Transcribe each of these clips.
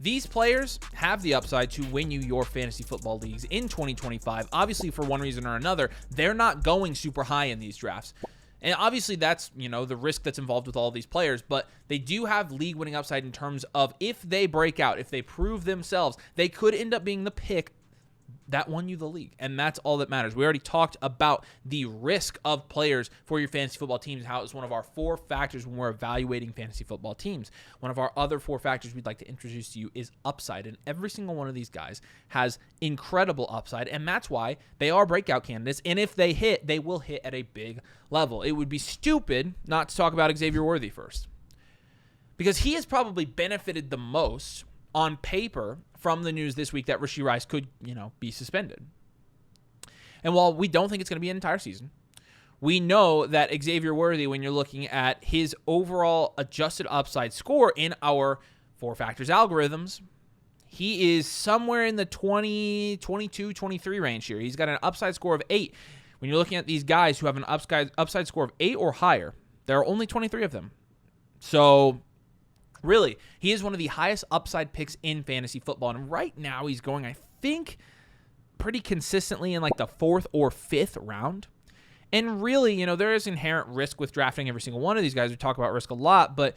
These players have the upside to win you your fantasy football leagues in 2025. Obviously, for one reason or another, they're not going super high in these drafts. And obviously, that's, the risk that's involved with all these players. But they do have league-winning upside in terms of if they break out, if they prove themselves, they could end up being the pick that won you the league, and that's all that matters. We already talked about the risk of players for your fantasy football teams and how it's one of our 4 factors when we're evaluating fantasy football teams. One of our other 4 factors we'd like to introduce to you is upside, and every single one of these guys has incredible upside, and that's why they are breakout candidates, and if they hit, they will hit at a big level. It would be stupid not to talk about Xavier Worthy first, because he has probably benefited the most on paper from the news this week that Rashee Rice could, be suspended. And while we don't think it's going to be an entire season, we know that Xavier Worthy, when you're looking at his overall adjusted upside score in our 4 factors algorithms, he is somewhere in the 20, 22, 23 range here. He's got an upside score of 8. When you're looking at these guys who have an upside score of 8 or higher, there are only 23 of them. So really, he is one of the highest upside picks in fantasy football. And right now he's going, I think, pretty consistently in like the 4th or 5th round. And really, there is inherent risk with drafting every single one of these guys. We talk about risk a lot, but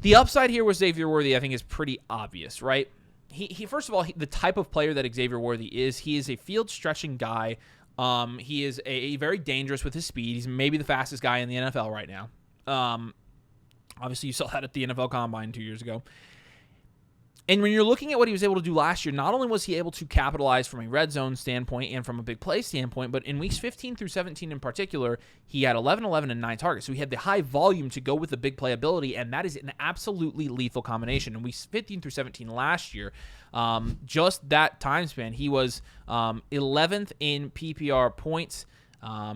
the upside here with Xavier Worthy, I think, is pretty obvious, right? He first of all, the type of player that Xavier Worthy is, he is a field stretching guy. He is a very dangerous with his speed. He's maybe the fastest guy in the NFL right now. Obviously, you saw that at the NFL Combine 2 years ago. And when you're looking at what he was able to do last year, not only was he able to capitalize from a red zone standpoint and from a big play standpoint, but in weeks 15 through 17 in particular, he had 11, 11, and 9 targets. So he had the high volume to go with the big play ability, and that is an absolutely lethal combination. In weeks 15 through 17 last year, just that time span, he was 11th in PPR points.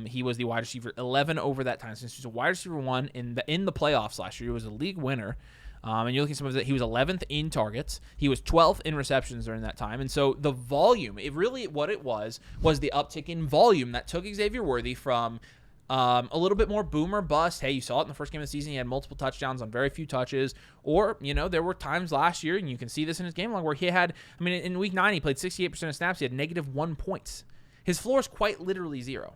He was the wide receiver 11 over that time. Since he was a wide receiver 1 in the playoffs last year, he was a league winner. And you're looking at some of that. He was 11th in targets. He was 12th in receptions during that time. And so the volume, what it was the uptick in volume that took Xavier Worthy from a little bit more boom or bust. Hey, you saw it in the first game of the season. He had multiple touchdowns on very few touches. Or, there were times last year, and you can see this in his game log, where he had, in week 9, he played 68% of snaps. He had -1 points. His floor is quite literally 0.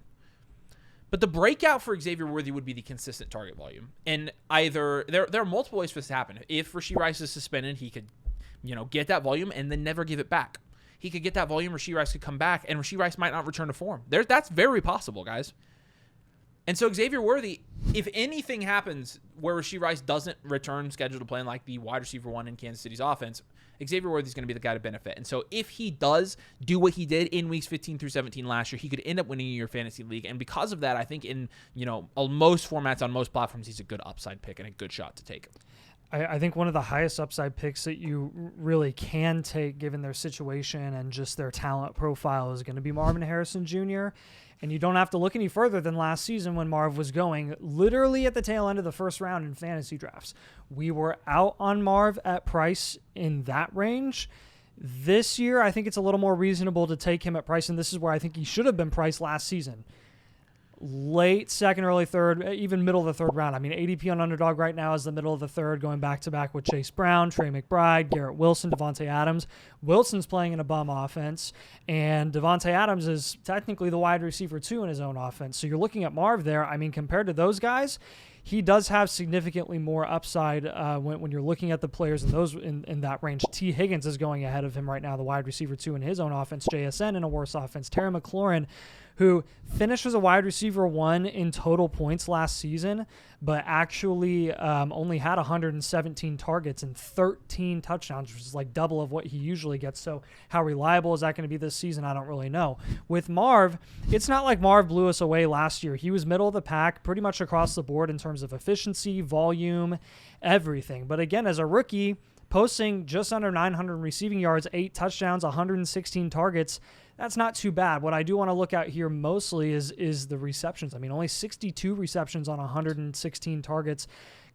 But the breakout for Xavier Worthy would be the consistent target volume. And either there are multiple ways for this to happen. If Rashee Rice is suspended, he could, get that volume and then never give it back. He could get that volume, Rashee Rice could come back, and Rashee Rice might not return to form. That's very possible, guys. And so Xavier Worthy, if anything happens where Rashee Rice doesn't return scheduled to play in like the wide receiver 1 in Kansas City's offense, Xavier Worthy is going to be the guy to benefit. And so if he does do what he did in weeks 15 through 17 last year, he could end up winning your fantasy league. And because of that, I think in, most formats on most platforms, he's a good upside pick and a good shot to take. I think one of the highest upside picks that you really can take given their situation and just their talent profile is going to be Marvin Harrison Jr. And you don't have to look any further than last season when Marv was going literally at the tail end of the first round in fantasy drafts. We were out on Marv at price in that range. This year, I think it's a little more reasonable to take him at price, and this is where I think he should have been priced last season. Late second, early third, even middle of the third round. ADP on Underdog right now is the middle of the third, going back-to-back with Chase Brown, Trey McBride, Garrett Wilson, Devontae Adams. Wilson's playing in a bum offense, and Devontae Adams is technically the wide receiver 2 in his own offense. So you're looking at Marv there. Compared to those guys, he does have significantly more upside when you're looking at the players in that range. T. Higgins is going ahead of him right now, the wide receiver 2 in his own offense. JSN in a worse offense. Terry McLaurin, who finished as a wide receiver 1 in total points last season, but actually only had 117 targets and 13 touchdowns, which is like double of what he usually gets. So how reliable is that going to be this season? I don't really know. With Marv, it's not like Marv blew us away last year. He was middle of the pack pretty much across the board in terms of efficiency, volume, everything. But again, as a rookie, posting just under 900 receiving yards, 8 touchdowns, 116 targets, that's not too bad. What I do want to look at here mostly is the receptions. Only 62 receptions on 116 targets.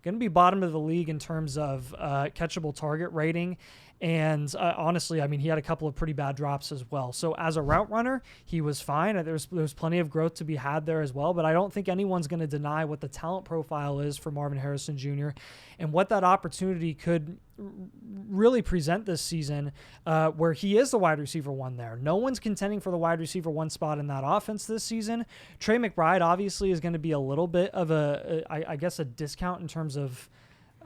Going to be bottom of the league in terms of catchable target rating. And honestly, I mean, he had a couple of pretty bad drops as well. So as a route runner, he was fine. There's plenty of growth to be had there as well. But I don't think anyone's going to deny what the talent profile is for Marvin Harrison Jr. and what that opportunity could really present this season, where he is the wide receiver one there. No one's contending for the wide receiver one spot in that offense this season. Trey McBride obviously is going to be a little bit of I guess a discount in terms of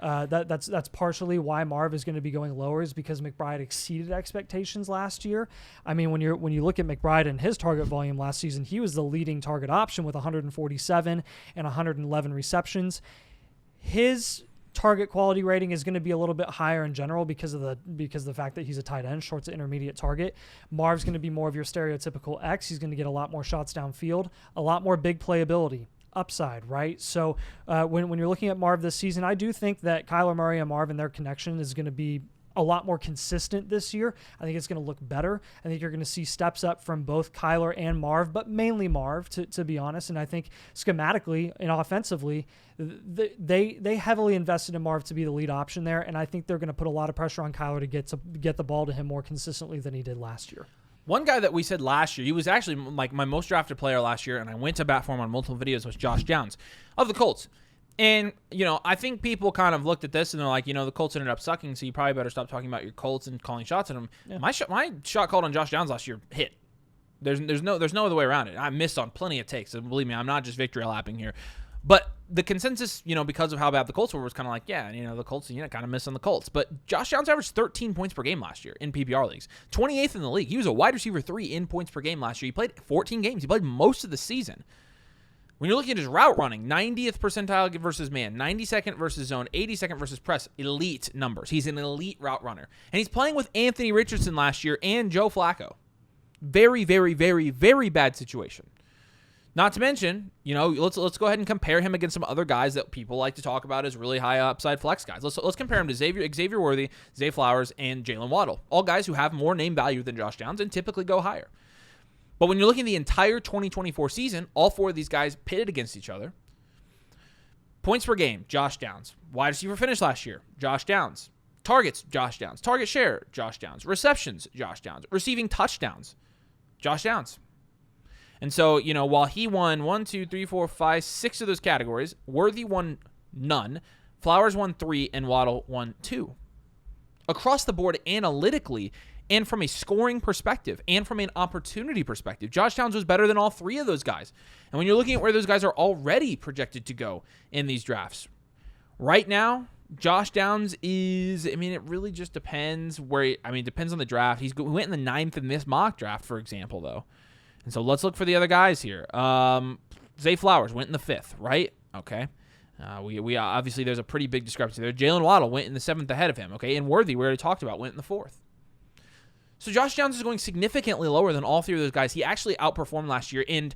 that's partially why Marv is going to be going lower, is because McBride exceeded expectations last year. I mean, when you look at McBride and his target volume last season, he was the leading target option with 147 and 111 receptions. His target quality rating is going to be a little bit higher in general because of the fact that he's a tight end, short to intermediate target. Marv's going to be more of your stereotypical X. He's going to get a lot more shots downfield, a lot more big playability. Upside, right? So when you're looking at Marv this season, I do think that Kyler Murray and Marv and their connection is going to be a lot more consistent this year. I think it's going to look better. I think you're going to see steps up from both Kyler and Marv, but mainly Marv, to be honest. And I think schematically and offensively, they heavily invested in Marv to be the lead option there. And I think they're going to put a lot of pressure on Kyler to get the ball to him more consistently than he did last year. One guy that we said last year, he was actually like my most drafted player last year, and I went to bat for him on multiple videos, was Josh Downs of the Colts. And, I think people kind of looked at this and they're like, the Colts ended up sucking, so you probably better stop talking about your Colts and calling shots at them. Yeah. My shot called on Josh Downs last year hit. There's no other way around it. I missed on plenty of takes, and believe me, I'm not just victory lapping here. But the consensus, because of how bad the Colts were, was kind of like, yeah, the Colts, kind of miss on the Colts. But Josh Downs averaged 13 points per game last year in PPR leagues, 28th in the league. He was a wide receiver 3 in points per game last year. He played 14 games. He played most of the season. When you're looking at his route running, 90th percentile versus man, 92nd versus zone, 82nd versus press, elite numbers. He's an elite route runner. And he's playing with Anthony Richardson last year and Joe Flacco. Very, very, very, very bad situation. Not to mention, let's go ahead and compare him against some other guys that people like to talk about as really high upside flex guys. Let's compare him to Xavier Worthy, Zay Flowers, and Jalen Waddle. All guys who have more name value than Josh Downs and typically go higher. But when you're looking at the entire 2024 season, all 4 of these guys pitted against each other. Points per game, Josh Downs. Wide receiver finish last year, Josh Downs. Targets, Josh Downs. Target share, Josh Downs. Receptions, Josh Downs. Receiving touchdowns, Josh Downs. And so, while he won 1, 2, 3, 4, 5, 6 of those categories, Worthy won none, Flowers won 3, and Waddle won 2. Across the board, analytically, and from a scoring perspective, and from an opportunity perspective, Josh Downs was better than all 3 of those guys. And when you're looking at where those guys are already projected to go in these drafts, right now, Josh Downs is, it really just depends depends on the draft. He went in the 9th in this mock draft, for example, though. And so let's look for the other guys here. Zay Flowers went in the 5th, right? Okay. We obviously there's a pretty big discrepancy there. Jalen Waddle went in the 7th ahead of him, okay? And Worthy, we already talked about, went in the 4th. So Josh Downs is going significantly lower than all 3 of those guys. He actually outperformed last year. And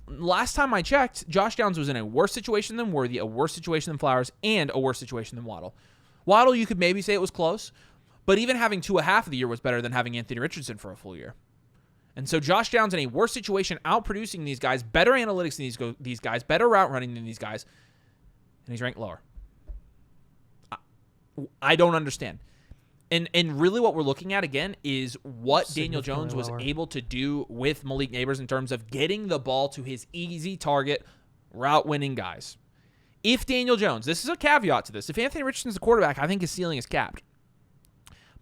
last time I checked, Josh Downs was in a worse situation than Worthy, a worse situation than Flowers, and a worse situation than Waddle. Waddle, you could maybe say it was close, but even having 2.5 of the year was better than having Anthony Richardson for a full year. And so Josh Downs in a worse situation, outproducing these guys, better analytics than these guys, better route running than these guys, and he's ranked lower. I don't understand. And really what we're looking at, again, is what Daniel Jones was able to do with Malik Nabers in terms of getting the ball to his easy target, route-winning guys. If Daniel Jones, this is a caveat to this, if Anthony Richardson's the quarterback, I think his ceiling is capped.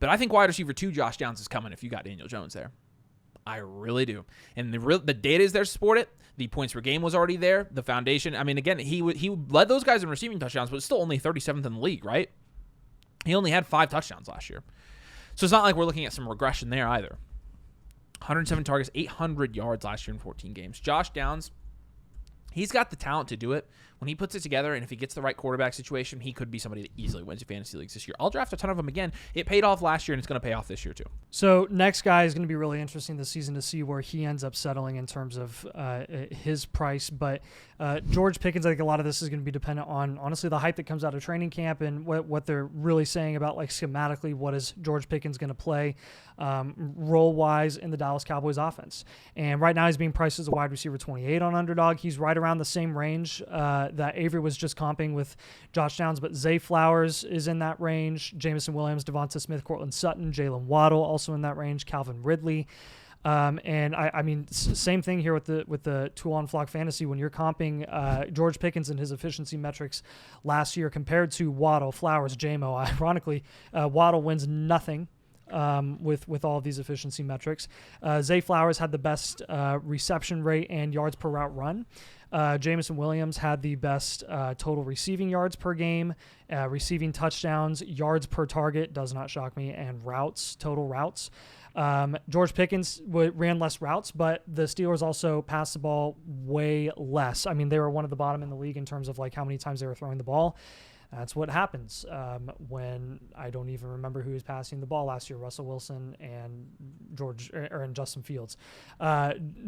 But I think wide receiver 2 Josh Downs is coming if you got Daniel Jones there. I really do. And the data is there to support it. The points per game was already there. The foundation, again, he led those guys in receiving touchdowns, but it's still only 37th in the league, right? He only had 5 touchdowns last year. So it's not like we're looking at some regression there either. 107 targets, 800 yards last year in 14 games. Josh Downs, he's got the talent to do it. When he puts it together, and if he gets the right quarterback situation, he could be somebody that easily wins your fantasy leagues this year. I'll draft a ton of them again. It paid off last year, and it's going to pay off this year too. So next guy is going to be really interesting this season to see where he ends up settling in terms of his price. But George Pickens, I think a lot of this is going to be dependent on, honestly, the hype that comes out of training camp and what they're really saying about, like, schematically, what is George Pickens going to play role-wise in the Dallas Cowboys offense. And right now he's being priced as a wide receiver 28 on Underdog. He's right around the same range that Avery was just comping with Josh Downs, but Zay Flowers is in that range. Jamison Williams, Devonta Smith, Cortland Sutton, Jalen Waddle also in that range, Calvin Ridley. And I mean, same thing here with the tool on Flock Fantasy. When you're comping George Pickens and his efficiency metrics last year compared to Waddle, Flowers, JMO, ironically, Waddle wins nothing with all of these efficiency metrics. Zay Flowers had the best reception rate and yards per route run. Jamison Williams had the best total receiving yards per game, receiving touchdowns, yards per target, does not shock me, and total routes. George Pickens ran less routes, but the Steelers also passed the ball way less. I mean, they were one of the bottom in the league in terms of, like, how many times they were throwing the ball. That's what happens when I don't even remember who was passing the ball last year, Russell Wilson and Justin Fields.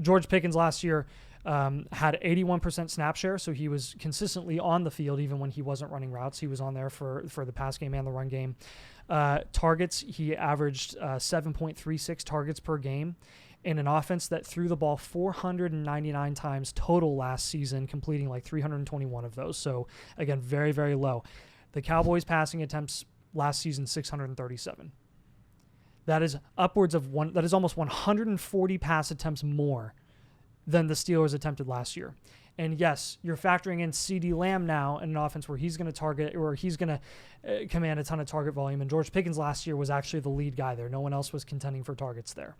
George Pickens last year had 81% snap share, so he was consistently on the field even when he wasn't running routes. He was on there for the pass game and the run game. Targets, he averaged 7.36 targets per game in an offense that threw the ball 499 times total last season, completing like 321 of those. So again, very, very low. The Cowboys passing attempts last season, 637. That is almost 140 pass attempts more than the Steelers attempted last year. And yes, you're factoring in CeeDee Lamb now in an offense where he's going to target, or he's going to command a ton of target volume. And George Pickens last year was actually the lead guy there. No one else was contending for targets there.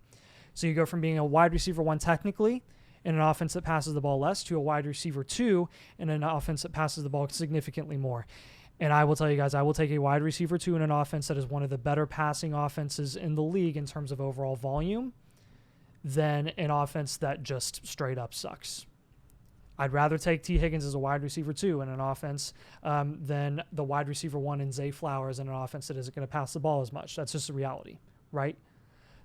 So you go from being a wide receiver 1 technically in an offense that passes the ball less to a wide receiver 2 in an offense that passes the ball significantly more. And I will tell you guys, I will take a wide receiver 2 in an offense that is one of the better passing offenses in the league in terms of overall volume than an offense that just straight up sucks. I'd rather take T. Higgins as a wide receiver 2 in an offense than the wide receiver 1 in Zay Flowers in an offense that isn't going to pass the ball as much. That's just the reality, right?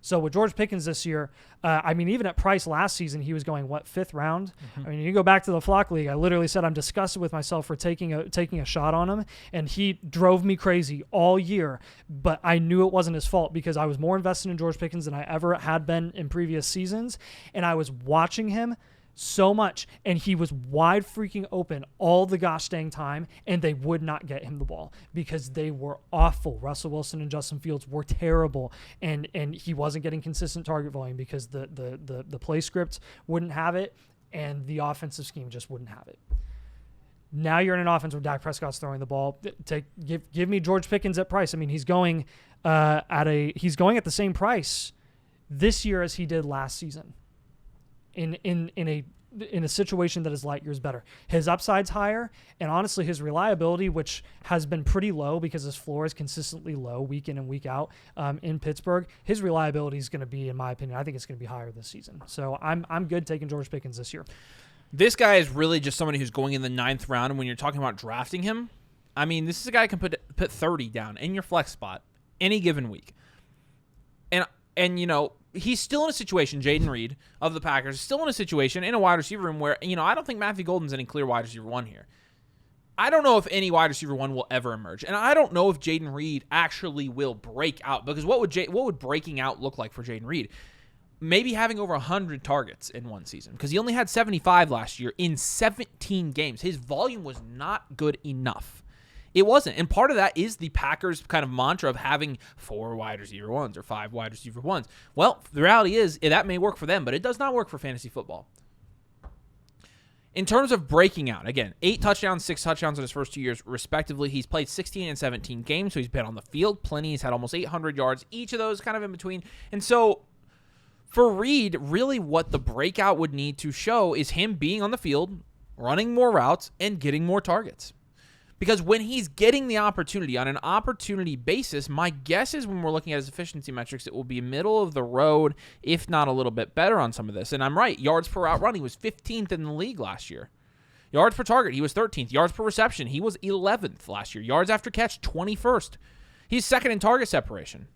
So with George Pickens this year, I mean, even at price last season, he was going, 5th round? Mm-hmm. I mean, you go back to the Flock League, I literally said I'm disgusted with myself for taking a shot on him, and he drove me crazy all year, but I knew it wasn't his fault because I was more invested in George Pickens than I ever had been in previous seasons, and I was watching him so much, and he was wide freaking open all the gosh dang time, and they would not get him the ball because they were awful. Russell Wilson and Justin Fields were terrible, and he wasn't getting consistent target volume because the play script wouldn't have it, and the offensive scheme just wouldn't have it. Now you're in an offense where Dak Prescott's throwing the ball. Give me George Pickens at price. I mean, he's going at the same price this year as he did last season. In a situation that is light years better. His upside's higher, and honestly, his reliability, which has been pretty low because his floor is consistently low week in and week out in Pittsburgh, his reliability is going to be, in my opinion, I think it's going to be higher this season. So I'm good taking George Pickens this year. This guy is really just somebody who's going in the 9th round, and when you're talking about drafting him, I mean, this is a guy who can put 30 down in your flex spot any given week. And you know, he's still in a situation, Jaden Reed of the Packers is still in a situation in a wide receiver room where, you know, I don't think Matthew Golden's any clear wide receiver 1 here. I don't know if any wide receiver 1 will ever emerge. And I don't know if Jaden Reed actually will break out, because what would breaking out look like for Jaden Reed? Maybe having over 100 targets in one season, because he only had 75 last year in 17 games. His volume was not good enough. It wasn't. And part of that is the Packers' kind of mantra of having 4 wide receiver 1s or 5 wide receiver 1s. Well, the reality is that may work for them, but it does not work for fantasy football. In terms of breaking out, again, 8 touchdowns, 6 touchdowns in his first 2 years, respectively. He's played 16 and 17 games, so he's been on the field plenty. He's had almost 800 yards, each of those kind of in between. And so for Reed, really what the breakout would need to show is him being on the field, running more routes, and getting more targets. Because when he's getting the opportunity on an opportunity basis, my guess is when we're looking at his efficiency metrics, it will be middle of the road, if not a little bit better on some of this. And I'm right. Yards per route run, he was 15th in the league last year. Yards per target, he was 13th. Yards per reception, he was 11th last year. Yards after catch, 21st. He's second in target separation.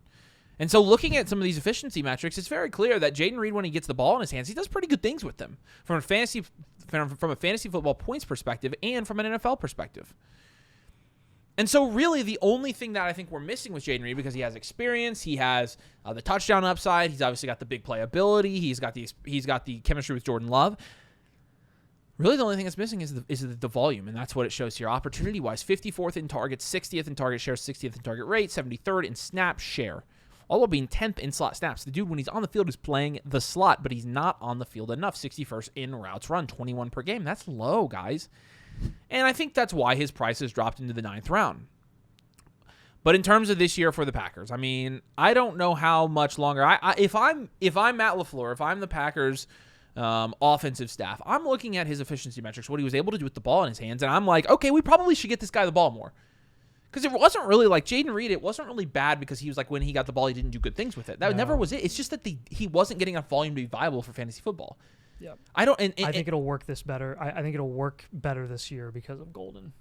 And so looking at some of these efficiency metrics, it's very clear that Jayden Reed, when he gets the ball in his hands, he does pretty good things with them from a fantasy football points perspective and from an NFL perspective. And so really the only thing that I think we're missing with Jayden Reed, because he has experience, he has the touchdown upside, he's obviously got the big playability, he's got the chemistry with Jordan Love. Really the only thing that's missing is the volume, and that's what it shows here. Opportunity-wise, 54th in targets, 60th in target share, 60th in target rate, 73rd in snap share. All while being 10th in slot snaps. The dude, when he's on the field, is playing the slot, but he's not on the field enough. 61st in routes run, 21 per game. That's low, guys. And I think that's why his price has dropped into the 9th round. But in terms of this year for the Packers, I mean, I don't know how much longer. If I'm Matt LaFleur, if I'm the Packers offensive staff, I'm looking at his efficiency metrics, what he was able to do with the ball in his hands, and I'm like, okay, we probably should get this guy the ball more. Because it wasn't really like Jayden Reed, it wasn't really bad because he was like, when he got the ball, he didn't do good things with it. That never was it. It's just that he wasn't getting enough volume to be viable for fantasy football. Yep. I think it'll work this better. I think it'll work better this year because of Golden.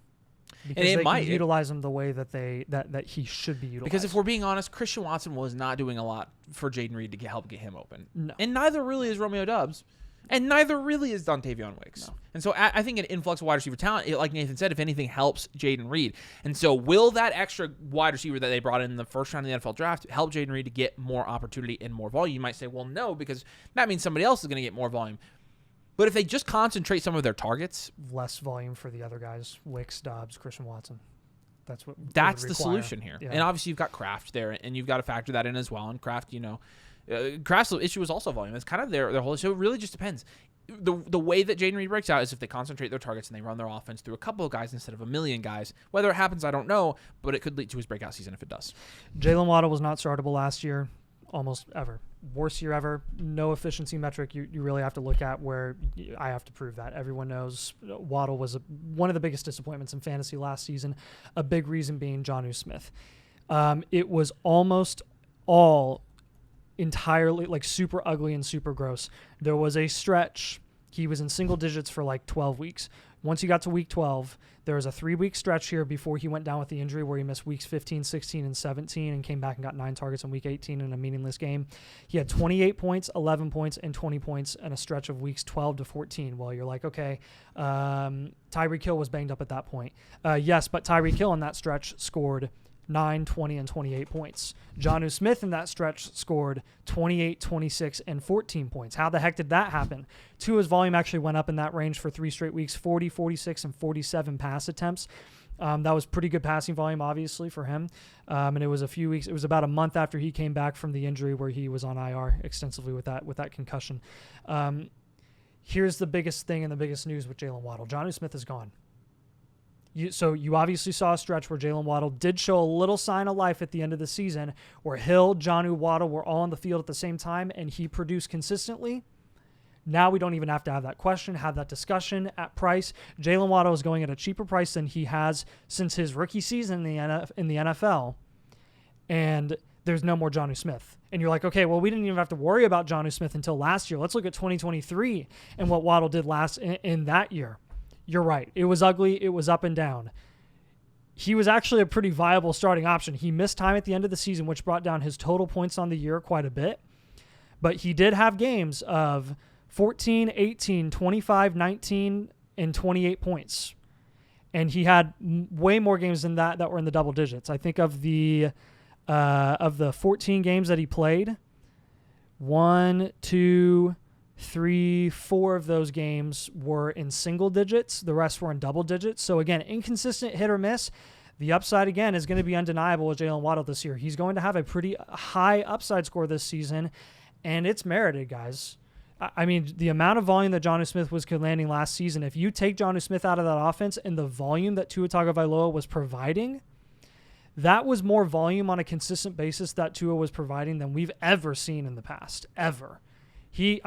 Because and they can utilize him the way that he should be utilized. Because if we're being honest, Christian Watson was not doing a lot for Jayden Reed to help get him open. No. And neither really is Romeo Doubs. And neither really is Dontavion Wicks. No. And so I think an influx of wide receiver talent, like Nathan said, if anything, helps Jayden Reed. And so will that extra wide receiver that they brought in the first round of the NFL draft help Jayden Reed to get more opportunity and more volume? You might say, well, no, because that means somebody else is going to get more volume. But if they just concentrate some of their targets. Less volume for the other guys, Wicks, Dobbs, Christian Watson. That's the solution here. Yeah. And obviously you've got Kraft there, and you've got to factor that in as well. And Kraft, Kraft's issue is also volume. It's kind of their whole issue. It really just depends. The way that Jayden Reed breaks out is if they concentrate their targets and they run their offense through a couple of guys instead of a million guys. Whether it happens, I don't know, but it could lead to his breakout season if it does. Jalen Waddle was not startable last year, almost ever. Worst year ever. No efficiency metric you really have to look at where I have to prove that. Everyone knows Waddle was one of the biggest disappointments in fantasy last season, a big reason being Jonnu Smith. It was almost all entirely like super ugly and super gross. There was a stretch. He was in single digits for like 12 weeks. Once he got to week 12, there was a 3-week stretch here before he went down with the injury where he missed weeks 15, 16, and 17 and came back and got 9 targets in week 18 in a meaningless game. He had 28 points, 11 points, and 20 points in a stretch of weeks 12 to 14. Well, you're like, okay, Tyreek Hill was banged up at that point. Yes, but Tyreek Hill in that stretch scored 9, 20, and 28 points. Jonnu Smith in that stretch scored 28, 26, and 14 points. How the heck did that happen? Tua's volume actually went up in that range for 3 straight weeks, 40, 46, and 47 pass attempts. That was pretty good passing volume, obviously, for him. And it was it was about a month after he came back from the injury where he was on IR extensively with that concussion. Here's the biggest thing and the biggest news with Jalen Waddle. Jonnu Smith is gone. So you obviously saw a stretch where Jalen Waddle did show a little sign of life at the end of the season where Hill, Jonnu, Waddle were all on the field at the same time and he produced consistently. Now we don't even have to have that question, have that discussion at price. Jalen Waddle is going at a cheaper price than he has since his rookie season in the NFL. And there's no more Jonnu Smith. And you're like, okay, well, we didn't even have to worry about Jonnu Smith until last year. Let's look at 2023 and what Waddle did last in that year. You're right. It was ugly. It was up and down. He was actually a pretty viable starting option. He missed time at the end of the season, which brought down his total points on the year quite a bit. But he did have games of 14, 18, 25, 19, and 28 points. And he had way more games than that were in the double digits. I think of the 14 games that he played, 1, 2, 3, 4 of those games were in single digits. The rest were in double digits. So again, inconsistent hit or miss. The upside again is going to be undeniable with Jalen Waddle this year. He's going to have a pretty high upside score this season, and it's merited, guys. I mean, the amount of volume that Jonnu Smith was landing last season, if you take Jonnu Smith out of that offense and the volume that Tua Tagovailoa was providing, that was more volume on a consistent basis that Tua was providing than we've ever seen in the past, ever. It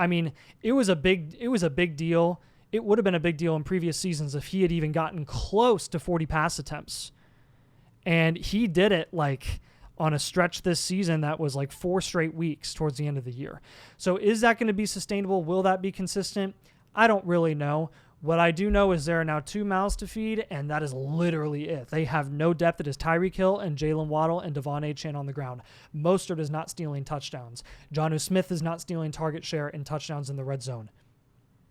was a big deal. It would have been a big deal in previous seasons if he had even gotten close to 40 pass attempts. And he did it like on a stretch this season that was like 4 straight weeks towards the end of the year. So is that going to be sustainable? Will that be consistent? I don't really know. What I do know is there are now 2 mouths to feed, and that is literally it. They have no depth. It is Tyreek Hill and Jalen Waddle and Devon Achane on the ground. Mostert is not stealing touchdowns. Jonnu Smith is not stealing target share and touchdowns in the red zone.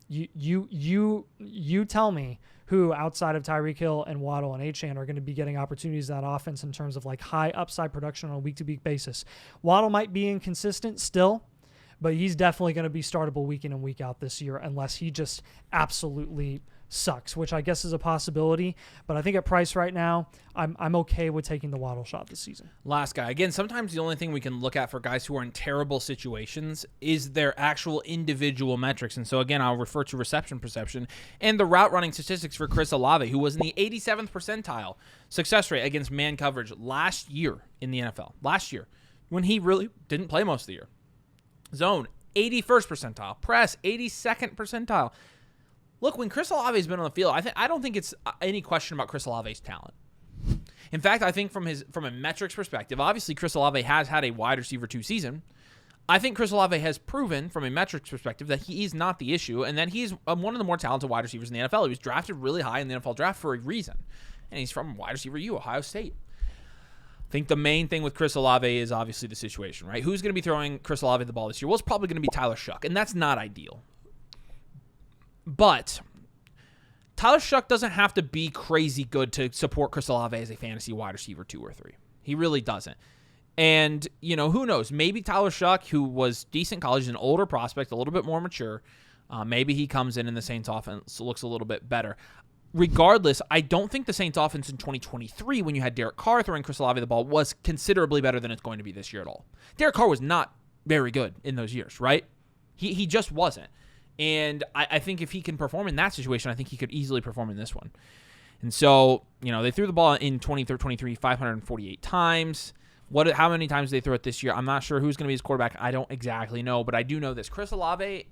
You tell me who outside of Tyreek Hill and Waddle and Achane are going to be getting opportunities in that offense in terms of like high upside production on a week-to-week basis. Waddle might be inconsistent still, but he's definitely going to be startable week in and week out this year unless he just absolutely sucks, which I guess is a possibility. But I think at price right now, I'm okay with taking the Waddle shot this season. Last guy. Again, sometimes the only thing we can look at for guys who are in terrible situations is their actual individual metrics. And so, again, I'll refer to reception perception and the route running statistics for Chris Olave, who was in the 87th percentile success rate against man coverage last year in the NFL. Last year, when he really didn't play most of the year. Zone, 81st percentile. Press, 82nd percentile. Look, when Chris Olave has been on the field, I don't think it's any question about Chris Olave's talent. In fact, I think from a metrics perspective, obviously Chris Olave has had a wide receiver 2 season. I think Chris Olave has proven from a metrics perspective that he is not the issue and that he's one of the more talented wide receivers in the NFL. He was drafted really high in the NFL draft for a reason, and he's from wide receiver U, Ohio State. I think the main thing with Chris Olave is obviously the situation, right? Who's going to be throwing Chris Olave the ball this year? Well, it's probably going to be Tyler Shuck, and that's not ideal. But Tyler Shuck doesn't have to be crazy good to support Chris Olave as a fantasy wide receiver 2 or 3. He really doesn't. And, who knows? Maybe Tyler Shuck, who was decent in college, is an older prospect, a little bit more mature. Maybe he comes in the Saints offense, looks a little bit better. Regardless, I don't think the Saints offense in 2023, when you had Derek Carr throwing Chris Olave the ball, was considerably better than it's going to be this year at all. Derek Carr was not very good in those years, right? He just wasn't. And I think if he can perform in that situation, I think he could easily perform in this one. And so, they threw the ball in 2023 548 times. How many times did they throw it this year? I'm not sure who's going to be his quarterback. I don't exactly know, but I do know this. Chris Olave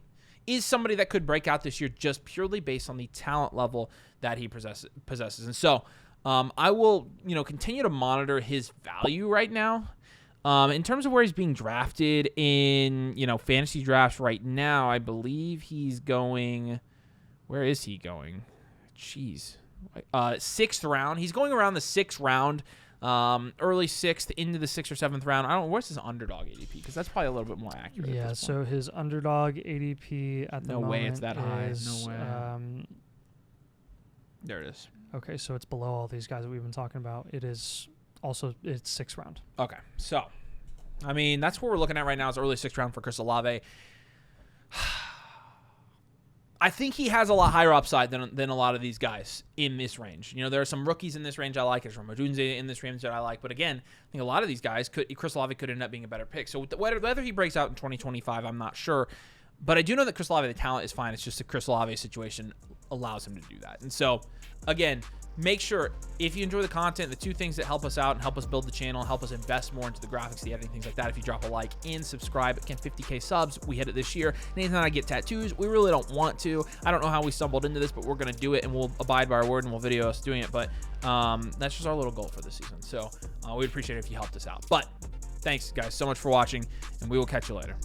is somebody that could break out this year just purely based on the talent level that he possesses. And so I will, continue to monitor his value right now. In terms of where he's being drafted in, fantasy drafts right now, I believe he's going, where is he going? Jeez. 6th round. He's going around the 6th round, early 6th into the 6th or 7th round. I don't know, where's his underdog ADP? Because that's probably a little bit more accurate. Yeah, so his underdog ADP at the moment. No way it's that high. Is, no way. There it is. Okay, so it's below all these guys that we've been talking about. It's 6th round. Okay, so, that's what we're looking at right now is early 6th round for Chris Olave. I think he has a lot higher upside than a lot of these guys in this range. There are some rookies in this range I like. There's some Odunze in this range that I like. But again, I think a lot of these guys, Chris Olave could end up being a better pick. So whether he breaks out in 2025, I'm not sure. But I do know that Chris Olave, the talent is fine. It's just the Chris Olave situation allows him to do that. And so, again, make sure if you enjoy the content, the 2 things that help us out and help us build the channel, help us invest more into the graphics, the editing, things like that. If you drop a like and subscribe, again, 50K subs, we hit it this year. And anytime I get tattoos, we really don't want to. I don't know how we stumbled into this, but we're going to do it and we'll abide by our word and we'll video us doing it. But that's just our little goal for this season. So we'd appreciate it if you helped us out. But thanks guys so much for watching and we will catch you later.